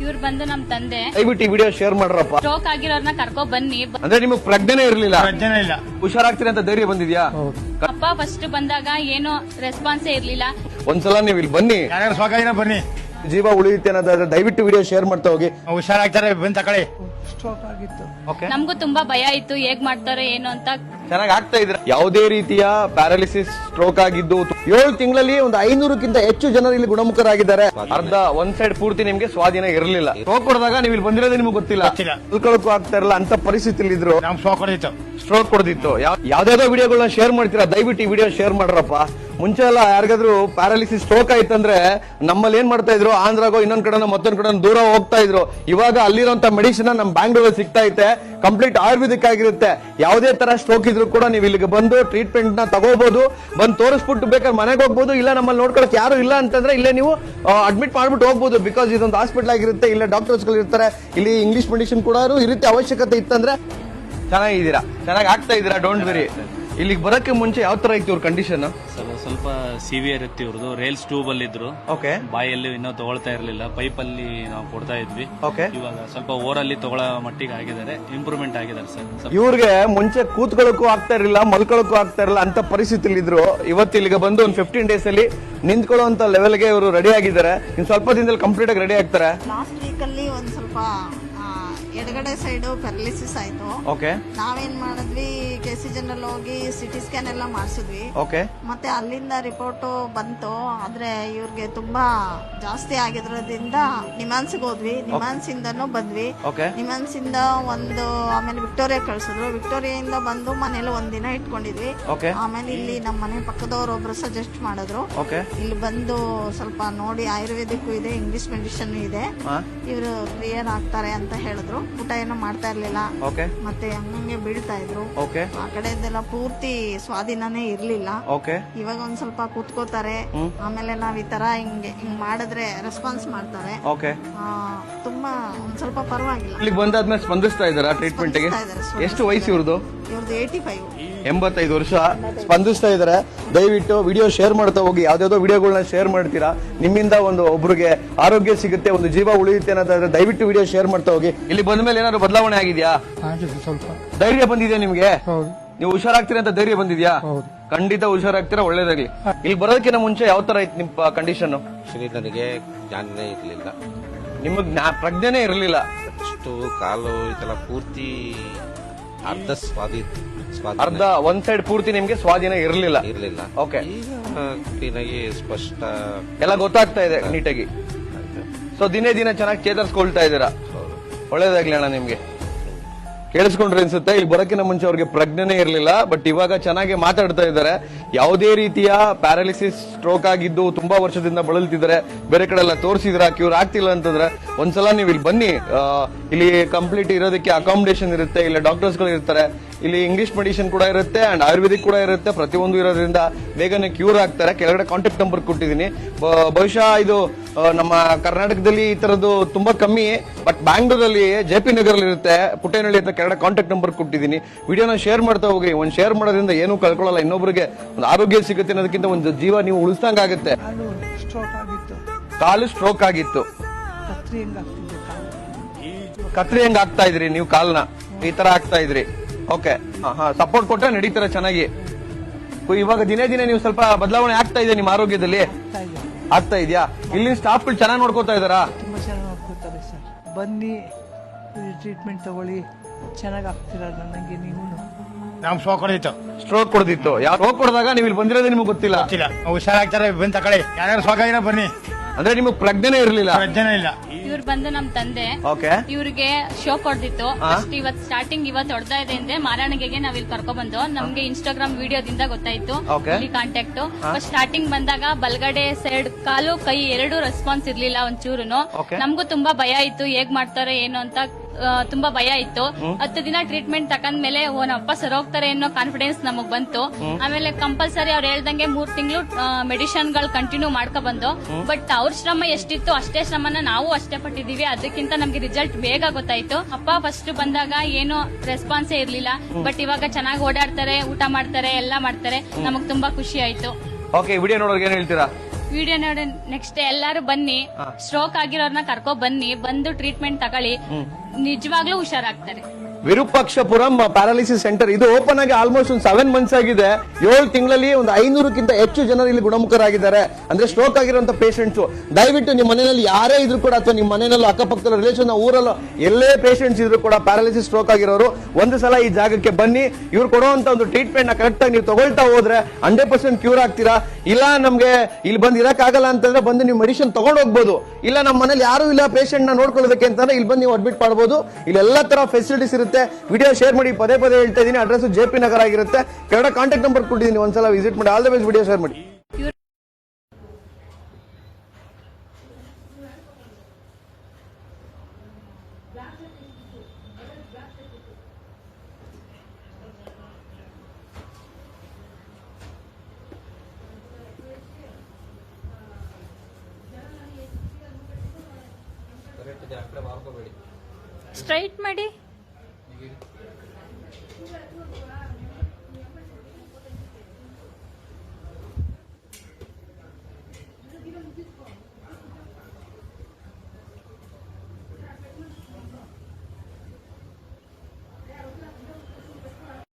ಇವ್ರು ಬಂದು ನಮ್ ತಂದೆ. ದಯವಿಟ್ಟು ಈ ವಿಡಿಯೋ ಶೇರ್ ಮಾಡ್ರಪ್ಪ. ಸ್ಟ್ರೋಕ್ ಆಗಿರೋರ್ನ ಕರ್ಕೊ ಬನ್ನಿ. ಅಂದ್ರೆ ನಿಮಗೆ ಪ್ರಜ್ಞೆನೇ ಇರ್ಲಿಲ್ಲ? ಪ್ರಜ್ಞೆನೇ ಇಲ್ಲ. ಹುಷಾರಾಗ್ತೀರಿ ಅಂತ ಧೈರ್ಯ ಬಂದಿದ್ಯಾ? ಅಪ್ಪ ಫಸ್ಟ್ ಬಂದಾಗ ಏನೋ ರೆಸ್ಪಾನ್ಸೇ ಇರ್ಲಿಲ್ಲ. ಒಂದ್ಸಲ ನೀವು ಇಲ್ಲಿ ಬನ್ನಿ, ಯಾರ್ಯಾರು ಸ್ವಾಗತ ಬನ್ನಿ, ಜೀವ ಉಳಿಯುತ್ತೆ ಅನ್ನೋದಾದ್ರೆ ದಯವಿಟ್ಟು ವಿಡಿಯೋ ಶೇರ್ ಮಾಡ್ತಾ ಹೋಗಿ. ಹುಷಾರಾಗ್ತಾರೆ, ಬಂದ್ ತಕೊಳ್ಳಿ. ಸ್ಟ್ರೋಕ್ ಆಗಿತ್ತು. ನಮಗೂ ತುಂಬಾ ಭಯ ಇತ್ತು, ಹೇಗ್ ಮಾಡ್ತಾರೋ ಏನು ಅಂತ. ಚೆನ್ನಾಗಿ ಆಗ್ತಾ ಇದ್ರೆ ಯಾವುದೇ ರೀತಿಯ ಪ್ಯಾರಾಲಿಸಿಸ್, ಸ್ಟ್ರೋಕ್ ಆಗಿದ್ದು 7 ತಿಂಗಳಲ್ಲಿ ಒಂದು 500ಕ್ಕಿಂತ ಹೆಚ್ಚು ಜನರು ಇಲ್ಲಿ ಗುಣಮುಖರಾಗಿದ್ದಾರೆ. ಅರ್ಧ ಒಂದ್ ಸೈಡ್ ಪೂರ್ತಿ ನಿಮ್ಗೆ ಸ್ವಾಧೀನ ಇರಲಿಲ್ಲ. ಸ್ಟ್ರೋಕ್ ಹೊಡೆದಾಗ ನೀವು ಇಲ್ಲಿ ಬಂದಿರೋದೇ ನಿಮ್ಗೆ ಗೊತ್ತಿಲ್ಲ, ಉಳ್ಕೊಳಕ್ಕೂ ಆಗ್ತಾ ಇರಲ್ಲ ಅಂತ ಪರಿಸ್ಥಿತಿ ಇದ್ರು. ಸ್ಟ್ರೋಕ್ ಹೊಡೆದಿತ್ತು. ಯಾವ್ದಾವ್ದೋ ವಿಡಿಯೋಗಳನ್ನ ಶೇರ್ ಮಾಡ್ತೀರಾ, ದಯವಿಟ್ಟು ಈ ವಿಡಿಯೋ ಶೇರ್ ಮಾಡ್ರಪ್ಪ. ಮುಂಚೆ ಎಲ್ಲ ಯಾರಿಗಾದ್ರೂ ಪ್ಯಾರಾಲಿಸಿಸ್, ಸ್ಟ್ರೋಕ್ ಆಯ್ತಂದ್ರೆ ನಮ್ಮಲ್ಲಿ ಏನ್ ಮಾಡ್ತಾ ಇದ್ರು, ಆಂಧ್ರಾಗೋ ಇನ್ನೊಂದ್ ಕಡೆ ಮತ್ತೊಂದ್ ಕಡೆ ದೂರ ಹೋಗ್ತಾ ಇದ್ರು. ಇವಾಗ ಅಲ್ಲಿರುವಂತ ಮೆಡಿಸಿನ್ ನಮ್ ಬ್ಯಾಂಗ್ಳೂರಲ್ಲಿ ಸಿಗ್ತಾ ಐತೆ, ಕಂಪ್ಲೀಟ್ ಆಯುರ್ವೇದಿಕ್ ಆಗಿರುತ್ತೆ. ಯಾವುದೇ ತರ ಸ್ಟ್ರೋಕ್ ಇದ್ರು ಕೂಡ ನೀವು ಇಲ್ಲಿಗೆ ಬಂದು ಟ್ರೀಟ್ಮೆಂಟ್ ನ ತಗೋಬಹುದು, ಬಂದು ತೋರಿಸ್ಬಿಟ್ಟು ಬೇಕಾದ್ರೆ ಮನೆಗೆ ಹೋಗ್ಬೋದು. ಇಲ್ಲ ನಮ್ಮಲ್ಲಿ ನೋಡ್ಕೊಳಕ್ ಯಾರು ಇಲ್ಲ ಅಂತಂದ್ರೆ ಇಲ್ಲೇ ನೀವು ಅಡ್ಮಿಟ್ ಮಾಡ್ಬಿಟ್ಟು ಹೋಗ್ಬೋದು. ಬಿಕಾಸ್ ಇದೊಂದು ಹಾಸ್ಪಿಟಲ್ ಆಗಿರುತ್ತೆ, ಇಲ್ಲೇ ಡಾಕ್ಟರ್ಸ್ ಗಳು ಇರ್ತಾರೆ, ಇಲ್ಲಿ ಇಂಗ್ಲಿಷ್ ಮೆಡಿಸಿನ್ ಕೂಡ ಇರುತ್ತೆ. ಅವಶ್ಯಕತೆ ಇತ್ತಂದ್ರೆ ಚೆನ್ನಾಗಿದ್ದೀರಾ, ಚೆನ್ನಾಗಿ ಆಗ್ತಾ ಇದ್ದೀರಾ, ಡೋಂಟ್ ವೆರಿ. ಇಲ್ಲಿಗೆ ಬರಕ್ಕೆ ಮುಂಚೆ ಯಾವ ತರ ಇತ್ತು ಇವ್ರ ಕಂಡೀಷನ್? ಸ್ವಲ್ಪ ಸಿವಿಯರ್ ಇತ್ತು ಇವ್ರದ್ದು. ರೇಲ್ಸ್ ಟ್ಯೂಬ್ ಅಲ್ಲಿ ಇದ್ರು. ಓಕೆ. ಬಾಯಲ್ಲಿ ಇನ್ನೂ ತಗೊಳ್ತಾ ಇರ್ಲಿಲ್ಲ, ಪೈಪ್ ಅಲ್ಲಿ ನಾವು ಕೊಡ್ತಾ ಇದ್ವಿ. ಓಕೆ. ಇವಾಗ ಸ್ವಲ್ಪ ಓರಲ್ಲಿ ತಗೊಳ್ಳೋ ಮಟ್ಟಿಗೆ ಆಗಿದ್ದಾರೆ, ಇಂಪ್ರೂವ್ಮೆಂಟ್ ಆಗಿದ್ದಾರೆ ಸರ್. ಇವ್ರಿಗೆ ಮುಂಚೆ ಕೂತ್ಕೊಳ್ಳೋಕ್ಕೂ ಆಗ್ತಾ ಇರಲಿಲ್ಲ, ಮಲ್ಕೊಳ್ಳೋಕ್ಕೂ ಆಗ್ತಾ ಇರಲಿಲ್ಲ ಅಂತ ಪರಿಸ್ಥಿತಿಲಿ ಇದ್ರು. ಇವತ್ತು ಇಲ್ಲಿಗೆ ಬಂದು ಒಂದು 15 ಡೇಸ್ ಅಲ್ಲಿ ನಿಂತ್ಕೊಳ್ಳುವಂತ ಲೆವೆಲ್ಗೆ ಇವರು ರೆಡಿ ಆಗಿದ್ದಾರೆ. ಇನ್ನು ಸ್ವಲ್ಪ ದಿನದಲ್ಲಿ ಕಂಪ್ಲೀಟ್ ಆಗಿ ರೆಡಿ ಆಗ್ತಾರೆ. ಲಾಸ್ಟ್ ವೀಕ್ ಅಲ್ಲಿ ಒಂದ್ ಸ್ವಲ್ಪ ಎಡಗಡೆ ಸೈಡ್ ಪ್ಯಾರಲಿಸಿಸ್ ಆಯ್ತು. ಓಕೆ. ನಾವೇನ್ ಮಾಡಿದ್ವಿ, ಕೆಸಿ ಜನರಲ್ ಹೋಗಿ ಸಿಟಿ ಸ್ಕ್ಯಾನ್ ಎಲ್ಲ ಮಾಡಿಸಿದ್ವಿ. ಓಕೆ. ಮತ್ತೆ ಅಲ್ಲಿಂದ ರಿಪೋರ್ಟ್ ಬಂತು. ಆದ್ರೆ ಇವ್ರಿಗೆ ತುಂಬಾ ಜಾಸ್ತಿ ಆಗಿದ್ರಿಂದ ನಿಮಾನ್ಸ್ಗೆ ಹೋದ್ವಿ, ನಿಮಾನ್ಸ್ ಇಂದನೂ ಬಂದ್ವಿ. ನಿಮಾನ್ಸ್ ಇಂದ ಆಮೇಲೆ ವಿಕ್ಟೋರಿಯಾ ಕಳ್ಸಿದ್ರು. ವಿಕ್ಟೋರಿಯಿಂದ ಬಂದು ಮನೇಲಿ ಒಂದಿನ ಇಟ್ಕೊಂಡಿದ್ವಿ. ಆಮೇಲೆ ಇಲ್ಲಿ ನಮ್ಮ ಮನೆ ಪಕ್ಕದವ್ರು ಒಬ್ರು ಸಜೆಸ್ಟ್ ಮಾಡಿದ್ರು, ಇಲ್ಲಿ ಬಂದು ಸ್ವಲ್ಪ ನೋಡಿ, ಆಯುರ್ವೇದಿಕ್ ಇದೆ, ಇಂಗ್ಲಿಷ್ ಮೆಡಿಸಿನ್ ಇದೆ, ಇವರು ಕ್ಲಿಯರ್ ಆಗ್ತಾರೆ ಅಂತ ಹೇಳಿದ್ರು. ಊಟ ಏನೋ ಮಾಡ್ತಾ ಇರ್ಲಿಲ್ಲ, ಮತ್ತೆ ಹಂಗಂಗೆ ಬೀಳ್ತಾ ಇದ್ರು. ಆ ಕಡೆದೆಲ್ಲ ಪೂರ್ತಿ ಸ್ವಾಧೀನನೇ ಇರ್ಲಿಲ್ಲ. ಇವಾಗ ಒಂದ್ ಸ್ವಲ್ಪ ಕೂತ್ಕೋತಾರೆ. ಆಮೇಲೆ ನಾವ್ ಈ ತರ ಹಿಂಗ್ ಮಾಡಿದ್ರೆ ರೆಸ್ಪಾನ್ಸ್ ಮಾಡ್ತಾರೆ. ತುಂಬಾ ಒಂದ್ ಸ್ವಲ್ಪ ಪರವಾಗಿಲ್ಲ. ಇಲ್ಲಿಗೆ ಬಂದಾದ್ಮೇಲೆ ಸ್ಪಂದಿಸ್ತಾ ಇದಾರ ಟ್ರೀಟ್ಮೆಂಟ್ ಗೆ? ಎಷ್ಟು ವಯಸ್ಸು ಇವ್ರದ್ದು? ಇವ್ರದ್ದು 85 ವರ್ಷ. ಸ್ಪಂದಿಸ್ತಾ ಇದಾರೆ. ದಯವಿಟ್ಟು ವಿಡಿಯೋ ಶೇರ್ ಮಾಡ್ತಾ ಹೋಗಿ. ಯಾವ್ದಾವ್ದೋ ವಿಡಿಯೋಗಳನ್ನ ಶೇರ್ ಮಾಡ್ತೀರಾ, ನಿಮ್ಮಿಂದ ಒಬ್ರಿಗೆ ಆರೋಗ್ಯ ಸಿಗುತ್ತೆ, ಒಂದು ಜೀವ ಉಳಿಯುತ್ತೆ ಅನ್ನೋದಾದ್ರೆ ದಯವಿಟ್ಟು ವಿಡಿಯೋ ಶೇರ್ ಮಾಡ್ತಾ ಹೋಗಿ. ಇಲ್ಲಿ ಬಂದ ಮೇಲೆ ಏನಾದ್ರು ಬದಲಾವಣೆ ಆಗಿದ್ಯಾ? ಸ್ವಲ್ಪ ಧೈರ್ಯ ಬಂದಿದೆ ನಿಮ್ಗೆ? ನೀವು ಹುಷಾರಾಗ್ತೀರಿ ಅಂತ ಧೈರ್ಯ ಬಂದಿದ್ಯಾ? ಖಂಡಿತ ಹುಷಾರಾಗ್ತೀರಾ, ಒಳ್ಳೇದಾಗ್ಲಿ. ಇಲ್ಲಿ ಬರೋದಕ್ಕಿಂತ ಮುಂಚೆ ಯಾವ ತರ ಇತ್ತು ನಿಮ್ಮ ಕಂಡೀಷನ್? ನನಗೆ ಜ್ಞಾನನೇ ಇರ್ಲಿಲ್ಲ, ನಿಮಗ್ ಪ್ರಜ್ಞೆನೇ ಇರಲಿಲ್ಲ. ಅಷ್ಟು ಕಾಲು ಇದೆಲ್ಲ ಪೂರ್ತಿ ಅರ್ಧ ಒಂದ್ ಸೈಡ್ ಪೂರ್ತಿ ನಿಮ್ಗೆ ಸ್ವಾಧೀನ ಇರಲಿಲ್ಲ. ಓಕೆ. ಕ್ಲೀನಾಗಿ ಸ್ಪಷ್ಟ ಎಲ್ಲ ಗೊತ್ತಾಗ್ತಾ ಇದೆ ನೀಟಾಗಿ. ಸೊ ದಿನೇ ದಿನ ಚೆನ್ನಾಗಿ ಚೇತರಿಸ್ಕೊಳ್ತಾ ಇದ್ದೀರಾ, ಒಳ್ಳೇದಾಗ್ಲಿ ಅಣ್ಣ ನಿಮ್ಗೆ. ಕೇಳಿಸ್ಕೊಂಡ್ರೆ ಅನ್ಸುತ್ತೆ, ಇಲ್ಲಿ ಬರೋಕ್ಕಿಂತ ಮುಂಚೆ ಅವ್ರಿಗೆ ಪ್ರಜ್ಞೆನೇ ಇರಲಿಲ್ಲ, ಬಟ್ ಇವಾಗ ಚೆನ್ನಾಗಿ ಮಾತಾಡ್ತಾ ಇದ್ದಾರೆ. ಯಾವುದೇ ರೀತಿಯ ಪ್ಯಾರಾಲಿಸಿಸ್, ಸ್ಟ್ರೋಕ್ ಆಗಿದ್ದು ತುಂಬಾ ವರ್ಷದಿಂದ ಬಳಲ್ತಿದ್ದಾರೆ. ಬೇರೆ ಕಡೆ ಎಲ್ಲ ತೋರಿಸಿದ್ರ, ಕ್ಯೂರ್ ಆಗ್ತಿಲ್ಲ ಅಂತಂದ್ರೆ ಒಂದ್ಸಲ ನೀವು ಇಲ್ಲಿ ಬನ್ನಿ. ಇಲ್ಲಿ ಕಂಪ್ಲೀಟ್ ಇರೋದಕ್ಕೆ ಅಕಾಮಿಡೇಷನ್ ಇರುತ್ತೆ, ಇಲ್ಲಿ ಡಾಕ್ಟರ್ಸ್ ಗಳು ಇರ್ತಾರೆ, ಇಲ್ಲಿ ಇಂಗ್ಲಿಷ್ ಮೆಡಿಸಿನ್ ಕೂಡ ಇರುತ್ತೆ ಅಂಡ್ ಆಯುರ್ವೇದಿಕ್ ಕೂಡ ಇರುತ್ತೆ. ಪ್ರತಿಯೊಂದು ಇರೋದ್ರಿಂದ ಬೇಗನೆ ಕ್ಯೂರ್ ಆಗ್ತಾರೆ. ಕೆಳಗಡೆ ಕಾಂಟ್ಯಾಕ್ಟ್ ನಂಬರ್ ಕೊಟ್ಟಿದ್ದೀನಿ. ಬಹುಶಃ ಇದು ನಮ್ಮ ಕರ್ನಾಟಕದಲ್ಲಿ ಈ ತರದ್ದು ತುಂಬಾ ಕಮ್ಮಿ, ಬಟ್ ಬ್ಯಾಂಗ್ಳೂರಲ್ಲಿ JP ನಗರಲ್ಲಿ ಇರುತ್ತೆ, ಪುಟ್ಟೇನಹಳ್ಳಿ ಹತ್ರ ಕೆಳಗಡೆ ಕಾಂಟ್ಯಾಕ್ಟ್ ನಂಬರ್ ಕೊಟ್ಟಿದ್ದೀನಿ. ವಿಡಿಯೋನ ಶೇರ್ ಮಾಡ್ತಾ ಹೋಗಿ. ಒಂದು ಶೇರ್ ಮಾಡೋದ್ರಿಂದ ಏನೂ ಕಳ್ಕೊಳ್ಳಲ್ಲ, ಇನ್ನೊಬ್ಬರಿಗೆ ಒಂದು ಆರೋಗ್ಯ ಸಿಗುತ್ತೆ ಅನ್ನೋದಕ್ಕಿಂತ ಒಂದು ಜೀವ ನೀವು ಉಳಿಸ್ದಂಗಾಗುತ್ತೆ. ಕಾಲು ಸ್ಟ್ರೋಕ್ ಆಗಿತ್ತು, ಕತ್ರಿ ಹೆಂಗ್ ಆಗ್ತಾ ಇದ್ರಿ ನೀವು? ಕಾಲ್ನ ಈ ತರ ಆಗ್ತಾ ಇದ್ರಿ. ಓಕೆ. ಸಪೋರ್ಟ್ ಕೊಟ್ರೆ ನಡೀತಾರ ಚೆನ್ನಾಗಿ. ಇವಾಗ ದಿನೇ ದಿನೇ ನೀವು ಸ್ವಲ್ಪ ಬದಲಾವಣೆ ಆಗ್ತಾ ಇದೆ ನಿಮ್ಮ ಆರೋಗ್ಯದಲ್ಲಿ? ಆಗ್ತಾ ಇದೆಯಾ? ಇಲ್ಲಿನ ಸ್ಟಾಫ್ಗಳು ಚೆನ್ನಾಗಿ ನೋಡ್ಕೋತಾ ಇದಾರಾ? ತುಂಬಾ ಚೆನ್ನಾಗಿ ನೋಡ್ಕೋತಾರೆ ಸರ್. ಬನ್ನಿ, ಟ್ರೀಟ್ಮೆಂಟ್ ತಗೊಳ್ಳಿ, ಚೆನ್ನಾಗಿ ಆಗ್ತೀರಾ. ನನಗೆ ನೀವು ಸ್ಟ್ರೋಕ್ ಹೊಡೆದಿತ್ತು. ಸ್ಟ್ರೋಕ್ ಹೊಡೆದಾಗ ನೀವು ಇಲ್ಲಿ ಬಂದಿರೋದೇ ನಿಮ್ಗೆ ಗೊತ್ತಿಲ್ಲ. ಹುಷಾರಾಗ್ತಾರೆ, ಬಂದ್ ತಕೊಳ್ಳಿ. ಯಾರ್ಯಾರು ಸ್ವಾಗತ ಬನ್ನಿ. ಅಂದ್ರೆ ನಿಮಗೆ ಪ್ರಜ್ಞೆನೇ ಇರಲಿಲ್ಲ? ಪ್ರಜ್ಞೆನೇ ಇಲ್ಲ. ಇವ್ರು ಬಂದು ನಮ್ ತಂದೆ. ಇವ್ರಿಗೆ ಶೋಕ್ ಹೊಡೆದಿತ್ತು. ಇವತ್ತು ಸ್ಟಾರ್ಟಿಂಗ್ ಇವತ್ತು ಹೊಡೆದ ಇದೆ ಅಂದ್ರೆ ಮಾರಾಣಿಗೆಗೆ ನಾವ್ ಇಲ್ಲಿ ಕರ್ಕೊ ಬಂದು, ನಮ್ಗೆ ಇನ್ಸ್ಟಾಗ್ರಾಮ್ ವಿಡಿಯೋದಿಂದ ಗೊತ್ತಾಯ್ತು ಇಲ್ಲಿ ಕಾಂಟ್ಯಾಕ್ಟ್. ಸ್ಟಾರ್ಟಿಂಗ್ ಬಂದಾಗ ಬಲ್ಗಡೆ ಸೈಡ್ ಕಾಲು ಕೈ ಎರಡು ರೆಸ್ಪಾನ್ಸ್ ಇರ್ಲಿಲ್ಲ ಒಂಚೂರುನು. ನಮ್ಗೂ ತುಂಬಾ ಭಯ ಇತ್ತು, ಹೇಗ್ ಮಾಡ್ತಾರೆ ಏನು ಅಂತ ತುಂಬಾ ಭಯ ಇತ್ತು. 10 ದಿನ ಟ್ರೀಟ್ಮೆಂಟ್ ತಕೊಂಡ್ಮೇಲೆ ನಮ್ಮಪ್ಪ ಸರೋಗ್ತಾರೆ ಅನ್ನೋ ಕಾನ್ಫಿಡೆನ್ಸ್ ನಮಗ್ ಬಂತು. ಆಮೇಲೆ ಕಂಪಲ್ಸರಿ ಅವ್ರು ಹೇಳ್ದಂಗೆ 3 ತಿಂಗಳು ಮೆಡಿಸಿನ್ ಗಳು ಕಂಟಿನ್ಯೂ ಮಾಡ್ಕೊ ಬಂದು. ಬಟ್ ಅವ್ರ ಶ್ರಮ ಎಷ್ಟಿತ್ತು ಅಷ್ಟೇ ಶ್ರಮನ ನಾವು ಅಷ್ಟೇ ಪಟ್ಟಿದೀವಿ. ಅದಕ್ಕಿಂತ ನಮ್ಗೆ ರಿಸಲ್ಟ್ ಬೇಗ ಗೊತ್ತಾಯ್ತು. ಅಪ್ಪ ಫಸ್ಟ್ ಬಂದಾಗ ಏನೋ ರೆಸ್ಪಾನ್ಸೇ ಇರ್ಲಿಲ್ಲ, ಬಟ್ ಇವಾಗ ಚೆನ್ನಾಗಿ ಓಡಾಡ್ತಾರೆ, ಊಟ ಮಾಡ್ತಾರೆ, ಎಲ್ಲ ಮಾಡ್ತಾರೆ. ನಮಗ್ ತುಂಬಾ ಖುಷಿ ಆಯ್ತು. ಓಕೆ. ವಿಡಿಯೋ ನೋಡೋರ್ಗೆ ಏನ್ ಹೇಳ್ತೀರಾ? ವಿಡಿಯೋ ನೋಡಿ ನೆಕ್ಸ್ಟ್ ಎಲ್ಲಾರು ಬನ್ನಿ, ಸ್ಟ್ರೋಕ್ ಆಗಿರೋರ್ನ ಕರ್ಕೊ ಬನ್ನಿ, ಬಂದು ಟ್ರೀಟ್ಮೆಂಟ್ ತಗೊಳ್ಳಿ, ನಿಜವಾಗ್ಲೂ ಹುಷಾರಾಗ್ತಾರೆ. ವಿರೂಪಾಕ್ಷಪುರಂ ಪ್ಯಾರಾಲಿಸಿಸ್ ಸೆಂಟರ್ ಇದು ಓಪನ್ ಆಗಿ ಆಲ್ಮೋಸ್ಟ್ ಒಂದು 7 ಮಂತ್ಸ್ ಆಗಿದೆ. 7 ತಿಂಗಳಲ್ಲಿ ಒಂದು 500ಕ್ಕಿಂತ ಹೆಚ್ಚು ಜನರು ಇಲ್ಲಿ ಗುಣಮುಖರಾಗಿದ್ದಾರೆ. ಅಂದ್ರೆ ಸ್ಟ್ರೋಕ್ ಆಗಿರುವಂತ ಪೇಷಂಟ್ಸ್. ದಯವಿಟ್ಟು ನಿಮ್ಮ ಮನೆಯಲ್ಲಿ ಯಾರೇ ಇದ್ರು ಕೂಡ, ಅಥವಾ ನಿಮ್ಮ ಮನೆಯಲ್ಲೂ ಅಕ್ಕಪಕ್ಕದ ರಿಲೇಷನ್ ಊರಲ್ಲೂ ಎಲ್ಲೇ ಪೇಷಂಟ್ಸ್ ಇದ್ರು ಕೂಡ ಪ್ಯಾರಾಲಿಸಿಸ್ ಸ್ಟ್ರೋಕ್ ಆಗಿರೋರು ಒಂದು ಸಲ ಈ ಜಾಗಕ್ಕೆ ಬನ್ನಿ. ಇವ್ರು ಕೊಡುವಂತ ಒಂದು ಟ್ರೀಟ್ಮೆಂಟ್ ನ ಕರೆಕ್ಟ್ ಆಗಿ ನೀವು ತಗೊಳ್ತಾ ಹೋದ್ರೆ 100% ಕ್ಯೂರ್ ಆಗ್ತೀರಾ. ಇಲ್ಲ ನಮ್ಗೆ ಇಲ್ಲಿ ಬಂದು ಇರಕ್ಕಾಗಲ್ಲ ಅಂತಂದ್ರೆ ಬಂದು ನೀವು ಮೆಡಿಸಿನ್ ತಗೊಂಡು ಹೋಗ್ಬೋದು. ಇಲ್ಲ ನಮ್ಮ ಮನೇಲಿ ಯಾರು ಇಲ್ಲ ಪೇಷಂಟ್ ನ ನೋಡ್ಕೊಳ್ಳೋದಕ್ಕೆ ಅಂತಂದ್ರೆ ಇಲ್ಲಿ ಬಂದು ನೀವು ಅಡ್ಮಿಟ್ ಮಾಡಬಹುದು. ಇಲ್ಲಿ ಎಲ್ಲಾ ತರ ಫೆಸಿಲಿಟೀಸ್ ಇರುತ್ತೆ. ವಿಡಿಯೋ ಶೇರ್ ಮಾಡಿ, ಪದೇ ಪದೇ ಹೇಳ್ತಾ ಇದೀನಿ. ಅಡ್ರೆಸ್ JP ನಗರ ಆಗಿರುತ್ತೆ. ಕೆಳಗಡೆ ಕಾಂಟ್ಯಾಕ್ಟ್ ನಂಬರ್ ಕೊಟ್ಟಿದ್ದೀನಿ, ಒಂದ್ಸಲ ವಿಸಿಟ್ ಮಾಡಿ. All the best. Video share ಮಾಡಿ. ಸ್ಟ್ರೈಟ್ ಮಾಡಿ.